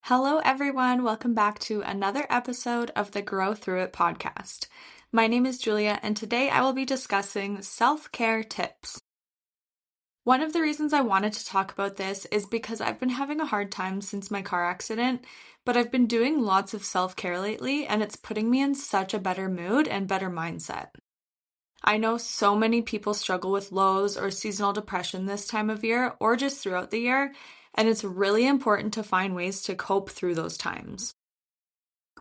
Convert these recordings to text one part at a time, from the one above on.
Hello, everyone. Welcome back to another episode of the Grow Through It podcast. My name is Julia, and today I will be discussing self-care tips. One of the reasons I wanted to talk about this is because I've been having a hard time since my car accident, but I've been doing lots of self-care lately, and it's putting me in such a better mood and better mindset. I know so many people struggle with lows or seasonal depression this time of year or just throughout the year, and it's really important to find ways to cope through those times.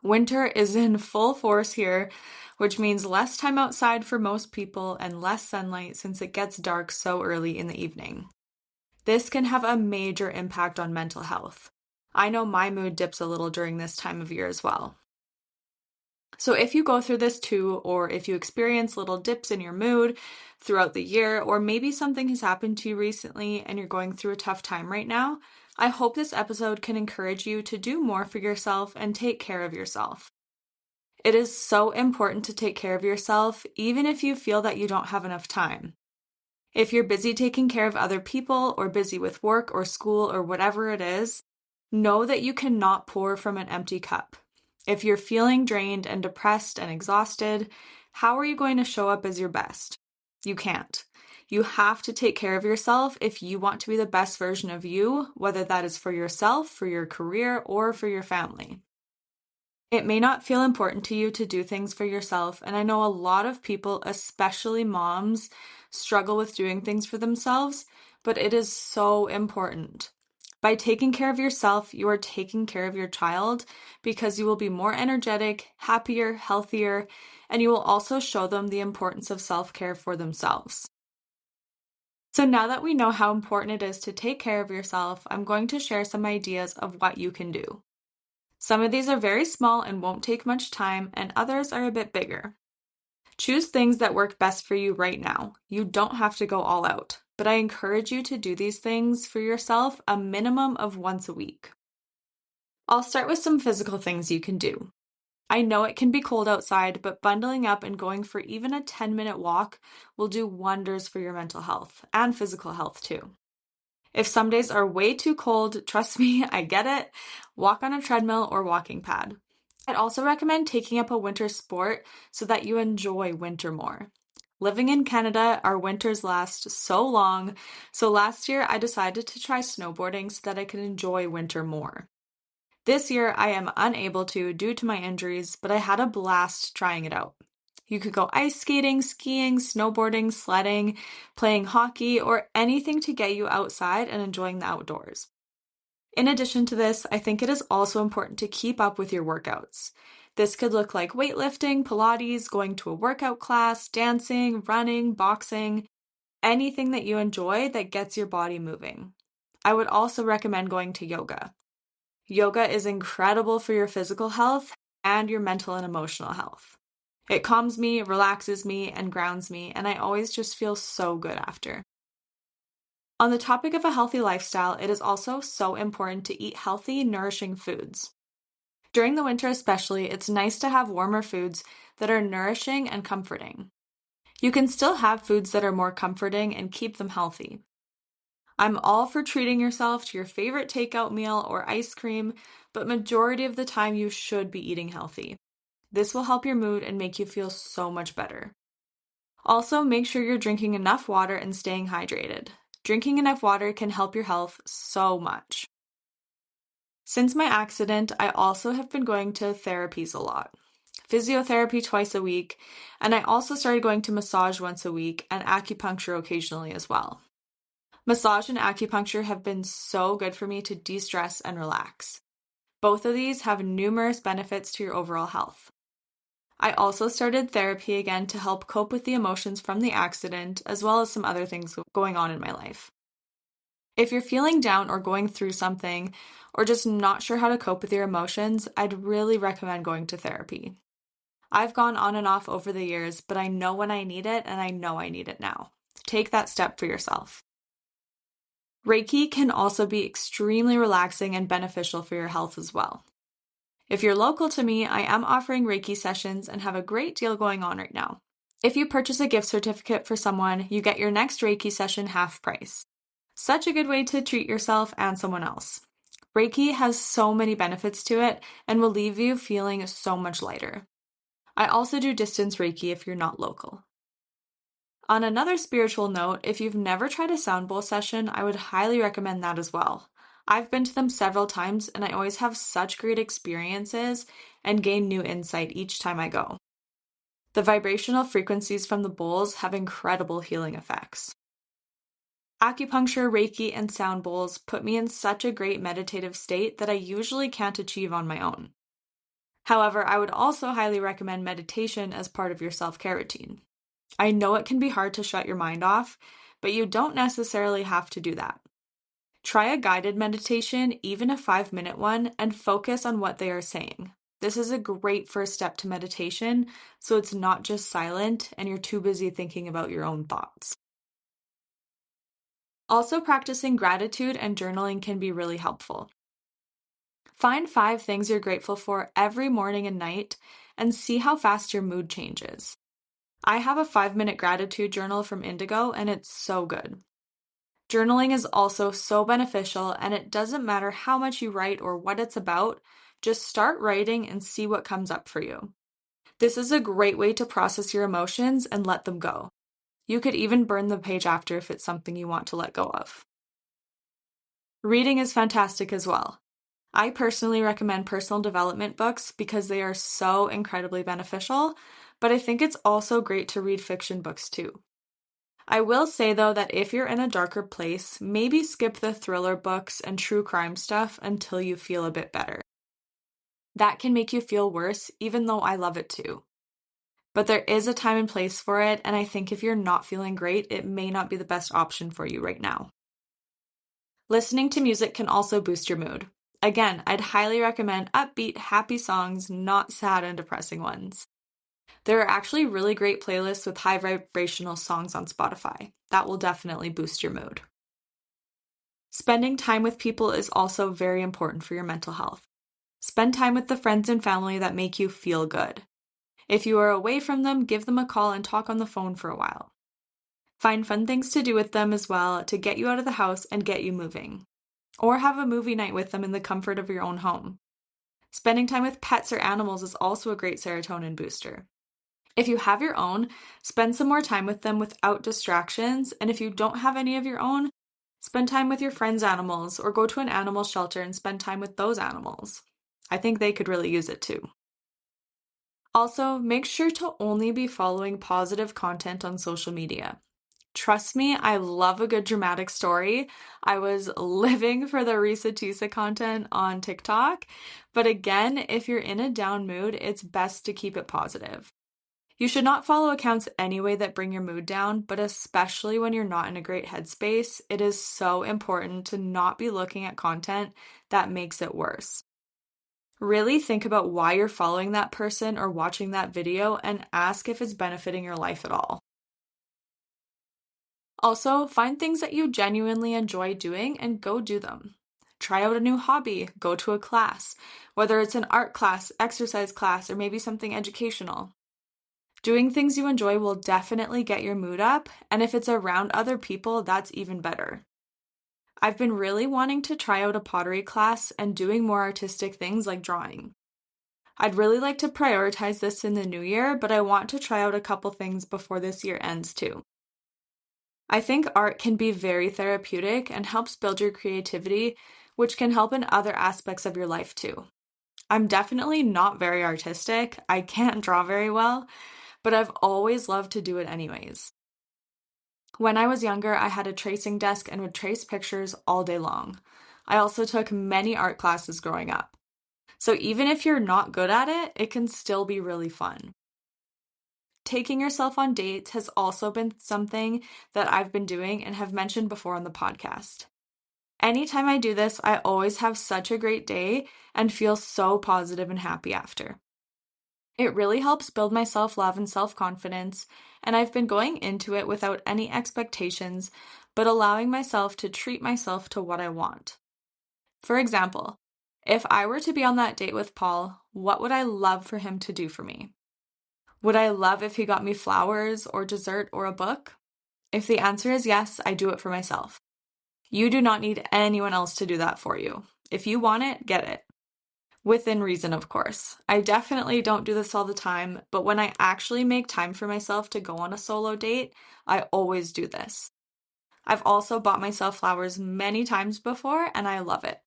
Winter is in full force here, which means less time outside for most people and less sunlight since it gets dark so early in the evening. This can have a major impact on mental health. I know my mood dips a little during this time of year as well. So if you go through this too, or if you experience little dips in your mood throughout the year, or maybe something has happened to you recently and you're going through a tough time right now, I hope this episode can encourage you to do more for yourself and take care of yourself. It is so important to take care of yourself, even if you feel that you don't have enough time. If you're busy taking care of other people or busy with work or school or whatever it is, know that you cannot pour from an empty cup. If you're feeling drained and depressed and exhausted, how are you going to show up as your best? You can't. You have to take care of yourself if you want to be the best version of you, whether that is for yourself, for your career, or for your family. It may not feel important to you to do things for yourself, and I know a lot of people, especially moms, struggle with doing things for themselves, but it is so important. By taking care of yourself, you are taking care of your child because you will be more energetic, happier, healthier, and you will also show them the importance of self-care for themselves. So now that we know how important it is to take care of yourself, I'm going to share some ideas of what you can do. Some of these are very small and won't take much time, and others are a bit bigger. Choose things that work best for you right now. You don't have to go all out, but I encourage you to do these things for yourself a minimum of once a week. I'll start with some physical things you can do. I know it can be cold outside, but bundling up and going for even a 10-minute walk will do wonders for your mental health and physical health too. If some days are way too cold, trust me, I get it. Walk on a treadmill or walking pad. I'd also recommend taking up a winter sport so that you enjoy winter more. Living in Canada, our winters last so long, so last year I decided to try snowboarding so that I could enjoy winter more. This year I am unable to due to my injuries, but I had a blast trying it out. You could go ice skating, skiing, snowboarding, sledding, playing hockey, or anything to get you outside and enjoying the outdoors. In addition to this, I think it is also important to keep up with your workouts. This could look like weightlifting, Pilates, going to a workout class, dancing, running, boxing, anything that you enjoy that gets your body moving. I would also recommend going to yoga. Yoga is incredible for your physical health and your mental and emotional health. It calms me, relaxes me, and grounds me, and I always just feel so good after. On the topic of a healthy lifestyle, it is also so important to eat healthy, nourishing foods. During the winter especially, it's nice to have warmer foods that are nourishing and comforting. You can still have foods that are more comforting and keep them healthy. I'm all for treating yourself to your favorite takeout meal or ice cream, but majority of the time you should be eating healthy. This will help your mood and make you feel so much better. Also, make sure you're drinking enough water and staying hydrated. Drinking enough water can help your health so much. Since my accident, I also have been going to therapies a lot. Physiotherapy twice a week, and I also started going to massage once a week and acupuncture occasionally as well. Massage and acupuncture have been so good for me to de-stress and relax. Both of these have numerous benefits to your overall health. I also started therapy again to help cope with the emotions from the accident, as well as some other things going on in my life. If you're feeling down or going through something, or just not sure how to cope with your emotions, I'd really recommend going to therapy. I've gone on and off over the years, but I know when I need it, and I know I need it now. Take that step for yourself. Reiki can also be extremely relaxing and beneficial for your health as well. If you're local to me, I am offering Reiki sessions and have a great deal going on right now. If you purchase a gift certificate for someone, you get your next Reiki session half price. Such a good way to treat yourself and someone else. Reiki has so many benefits to it and will leave you feeling so much lighter. I also do distance Reiki if you're not local. On another spiritual note, if you've never tried a sound bowl session, I would highly recommend that as well. I've been to them several times and I always have such great experiences and gain new insight each time I go. The vibrational frequencies from the bowls have incredible healing effects. Acupuncture, Reiki, and sound bowls put me in such a great meditative state that I usually can't achieve on my own. However, I would also highly recommend meditation as part of your self-care routine. I know it can be hard to shut your mind off, but you don't necessarily have to do that. Try a guided meditation, even a 5-minute one, and focus on what they are saying. This is a great first step to meditation, so it's not just silent and you're too busy thinking about your own thoughts. Also, practicing gratitude and journaling can be really helpful. Find 5 things you're grateful for every morning and night and see how fast your mood changes. I have a 5-minute gratitude journal from Indigo and it's so good. Journaling is also so beneficial and it doesn't matter how much you write or what it's about, just start writing and see what comes up for you. This is a great way to process your emotions and let them go. You could even burn the page after if it's something you want to let go of. Reading is fantastic as well. I personally recommend personal development books because they are so incredibly beneficial, but I think it's also great to read fiction books too. I will say though that if you're in a darker place, maybe skip the thriller books and true crime stuff until you feel a bit better. That can make you feel worse, even though I love it too. But there is a time and place for it, and I think if you're not feeling great, it may not be the best option for you right now. Listening to music can also boost your mood. Again, I'd highly recommend upbeat, happy songs, not sad and depressing ones. There are actually really great playlists with high vibrational songs on Spotify. That will definitely boost your mood. Spending time with people is also very important for your mental health. Spend time with the friends and family that make you feel good. If you are away from them, give them a call and talk on the phone for a while. Find fun things to do with them as well to get you out of the house and get you moving. Or have a movie night with them in the comfort of your own home. Spending time with pets or animals is also a great serotonin booster. If you have your own, spend some more time with them without distractions, and if you don't have any of your own, spend time with your friends' animals or go to an animal shelter and spend time with those animals. I think they could really use it too. Also, make sure to only be following positive content on social media. Trust me, I love a good dramatic story. I was living for the Risa Tisa content on TikTok, but again, if you're in a down mood, it's best to keep it positive. You should not follow accounts anyway that bring your mood down, but especially when you're not in a great headspace, it is so important to not be looking at content that makes it worse. Really think about why you're following that person or watching that video and ask if it's benefiting your life at all. Also, find things that you genuinely enjoy doing and go do them. Try out a new hobby, go to a class, whether it's an art class, exercise class, or maybe something educational. Doing things you enjoy will definitely get your mood up, and if it's around other people, that's even better. I've been really wanting to try out a pottery class and doing more artistic things like drawing. I'd really like to prioritize this in the new year, but I want to try out a couple things before this year ends too. I think art can be very therapeutic and helps build your creativity, which can help in other aspects of your life too. I'm definitely not very artistic. I can't draw very well, but I've always loved to do it anyways. When I was younger, I had a tracing desk and would trace pictures all day long. I also took many art classes growing up. So even if you're not good at it, it can still be really fun. Taking yourself on dates has also been something that I've been doing and have mentioned before on the podcast. Anytime I do this, I always have such a great day and feel so positive and happy after. It really helps build my self-love and self-confidence, and I've been going into it without any expectations, but allowing myself to treat myself to what I want. For example, if I were to be on that date with Paul, what would I love for him to do for me? Would I love if he got me flowers or dessert or a book? If the answer is yes, I do it for myself. You do not need anyone else to do that for you. If you want it, get it. Within reason, of course. I definitely don't do this all the time, but when I actually make time for myself to go on a solo date, I always do this. I've also bought myself flowers many times before, and I love it.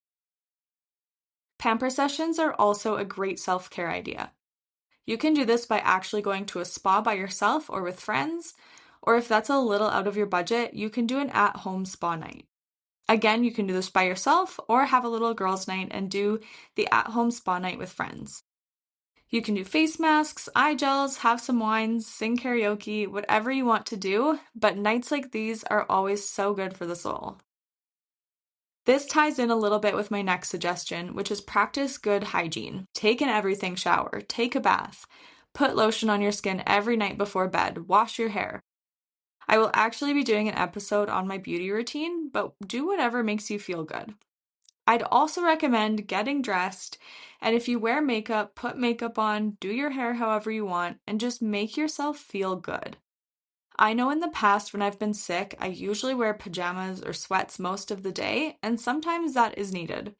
Pamper sessions are also a great self-care idea. You can do this by actually going to a spa by yourself or with friends, or if that's a little out of your budget, you can do an at-home spa night. Again, you can do this by yourself or have a little girls' night and do the at-home spa night with friends. You can do face masks, eye gels, have some wines, sing karaoke, whatever you want to do, but nights like these are always so good for the soul. This ties in a little bit with my next suggestion, which is practice good hygiene. Take an everything shower, take a bath, put lotion on your skin every night before bed, wash your hair. I will actually be doing an episode on my beauty routine, but do whatever makes you feel good. I'd also recommend getting dressed, and if you wear makeup, put makeup on, do your hair however you want, and just make yourself feel good. I know in the past when I've been sick, I usually wear pajamas or sweats most of the day, and sometimes that is needed.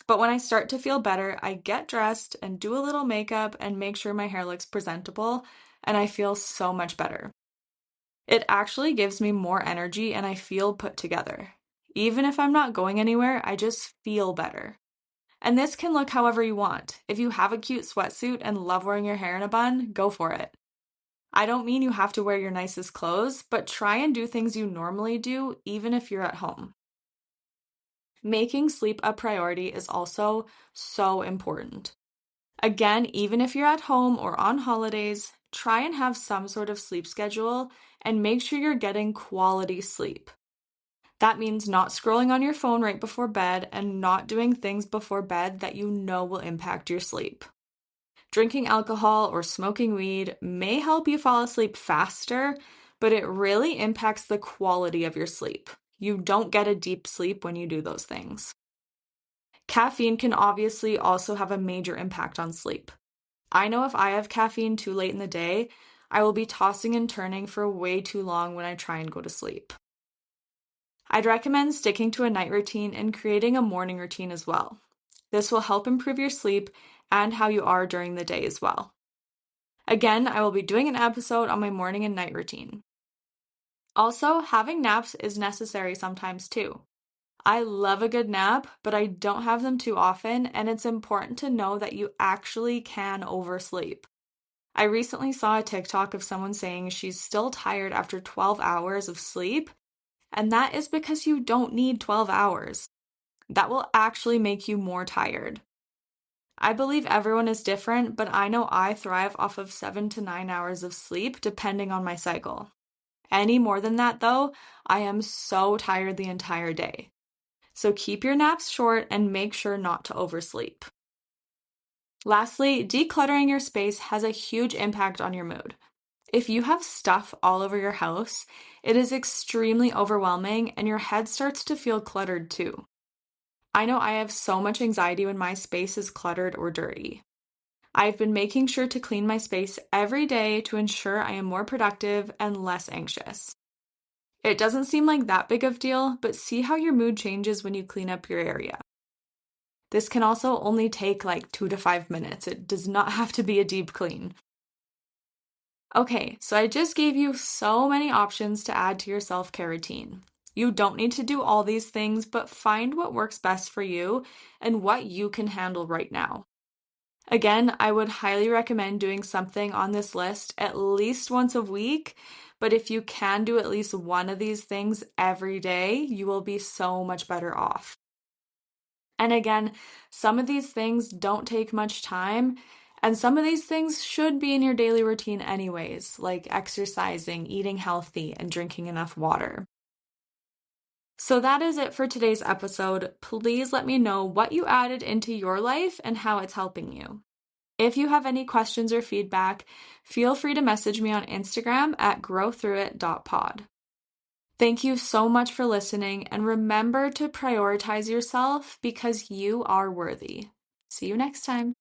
But when I start to feel better, I get dressed and do a little makeup and make sure my hair looks presentable, and I feel so much better. It actually gives me more energy and I feel put together. Even if I'm not going anywhere, I just feel better. And this can look however you want. If you have a cute sweatsuit and love wearing your hair in a bun, go for it. I don't mean you have to wear your nicest clothes, but try and do things you normally do, even if you're at home. Making sleep a priority is also so important. Again, even if you're at home or on holidays, try and have some sort of sleep schedule and make sure you're getting quality sleep. That means not scrolling on your phone right before bed and not doing things before bed that you know will impact your sleep. Drinking alcohol or smoking weed may help you fall asleep faster, but it really impacts the quality of your sleep. You don't get a deep sleep when you do those things. Caffeine can obviously also have a major impact on sleep. I know if I have caffeine too late in the day, I will be tossing and turning for way too long when I try and go to sleep. I'd recommend sticking to a night routine and creating a morning routine as well. This will help improve your sleep and how you are during the day as well. Again, I will be doing an episode on my morning and night routine. Also, having naps is necessary sometimes too. I love a good nap, but I don't have them too often, and it's important to know that you actually can oversleep. I recently saw a TikTok of someone saying she's still tired after 12 hours of sleep, and that is because you don't need 12 hours. That will actually make you more tired. I believe everyone is different, but I know I thrive off of 7 to 9 hours of sleep depending on my cycle. Any more than that, though, I am so tired the entire day. So keep your naps short and make sure not to oversleep. Lastly, decluttering your space has a huge impact on your mood. If you have stuff all over your house, it is extremely overwhelming and your head starts to feel cluttered too. I know I have so much anxiety when my space is cluttered or dirty. I've been making sure to clean my space every day to ensure I am more productive and less anxious. It doesn't seem like that big of a deal, but see how your mood changes when you clean up your area. This can also only take like 2 to 5 minutes. It does not have to be a deep clean. Okay, so I just gave you so many options to add to your self-care routine. You don't need to do all these things, but find what works best for you and what you can handle right now. Again, I would highly recommend doing something on this list at least once a week, but if you can do at least one of these things every day, you will be so much better off. And again, some of these things don't take much time, and some of these things should be in your daily routine anyways, like exercising, eating healthy, and drinking enough water. So that is it for today's episode. Please let me know what you added into your life and how it's helping you. If you have any questions or feedback, feel free to message me on Instagram at growthroughit.pod. Thank you so much for listening, and remember to prioritize yourself because you are worthy. See you next time.